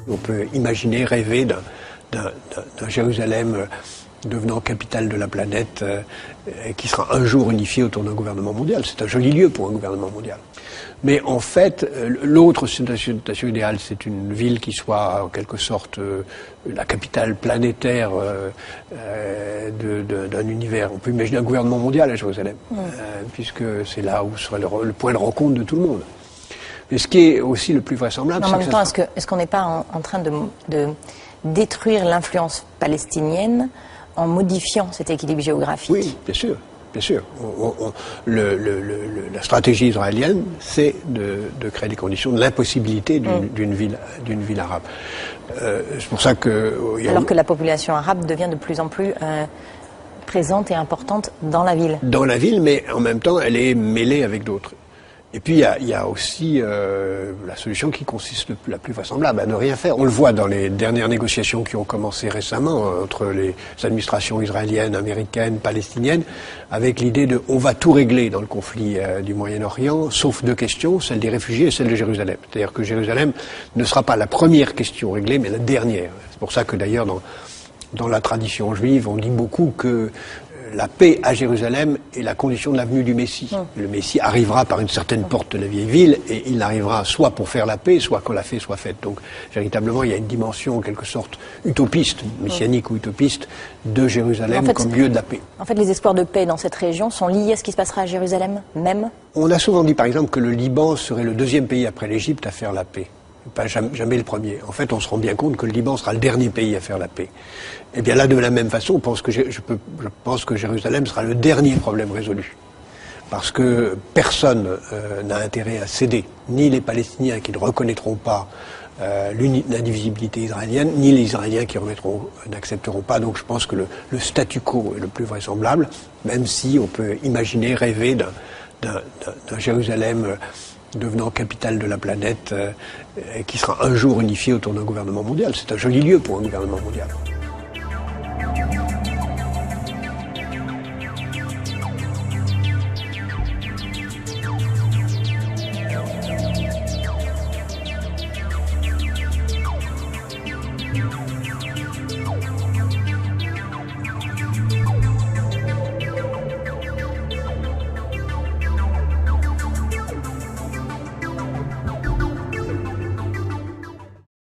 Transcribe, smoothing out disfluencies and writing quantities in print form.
On peut imaginer, rêver d'un Jérusalem devenant capitale de la planète, qui sera un jour unifié autour d'un gouvernement mondial. C'est un joli lieu pour un gouvernement mondial. Mais en fait, l'autre situation idéale, c'est une ville qui soit en quelque sorte la capitale planétaire d'un univers. On peut imaginer un gouvernement mondial à Jérusalem, puisque c'est là où serait le point de rencontre de tout le monde. Mais ce qui est aussi le plus vraisemblable, c'est en même temps, est-ce qu'on n'est pas en train de détruire l'influence palestinienne en modifiant cet équilibre géographique? Oui, bien sûr. Bien sûr. La stratégie israélienne, c'est de créer les conditions de l'impossibilité d'une ville arabe. C'est pour ça que... Alors que la population arabe devient de plus en plus présente et importante dans la ville. Dans la ville, mais en même temps, elle est mêlée avec d'autres. Et puis, il y a aussi la solution qui consiste la plus vraisemblable à ne rien faire. On le voit dans les dernières négociations qui ont commencé récemment entre les administrations israéliennes, américaines, palestiniennes, avec l'idée de on va tout régler dans le conflit du Moyen-Orient, sauf deux questions, celle des réfugiés et celle de Jérusalem. C'est-à-dire que Jérusalem ne sera pas la première question réglée, mais la dernière. C'est pour ça que d'ailleurs, dans la tradition juive, on dit beaucoup que la paix à Jérusalem est la condition de la venue du Messie. Le Messie arrivera par une certaine porte de la vieille ville et il arrivera soit pour faire la paix, soit quand la paix soit faite. Donc, véritablement, il y a une dimension en quelque sorte utopiste, messianique ou utopiste, de Jérusalem comme lieu de la paix. En fait, les espoirs de paix dans cette région sont liés à ce qui se passera à Jérusalem même? On a souvent dit, par exemple, que le Liban serait le deuxième pays après l'Égypte à faire la paix. Pas jamais le premier. En fait, on se rend bien compte que le Liban sera le dernier pays à faire la paix. Et bien là, de la même façon, je pense que Jérusalem sera le dernier problème résolu. Parce que personne n'a intérêt à céder, ni les Palestiniens qui ne reconnaîtront pas l'indivisibilité israélienne, ni les Israéliens qui n'accepteront pas. Donc je pense que le statu quo est le plus vraisemblable, même si on peut imaginer, rêver d'un Jérusalem devenant capitale de la planète, qui sera un jour unifié autour d'un gouvernement mondial. C'est un joli lieu pour un gouvernement mondial.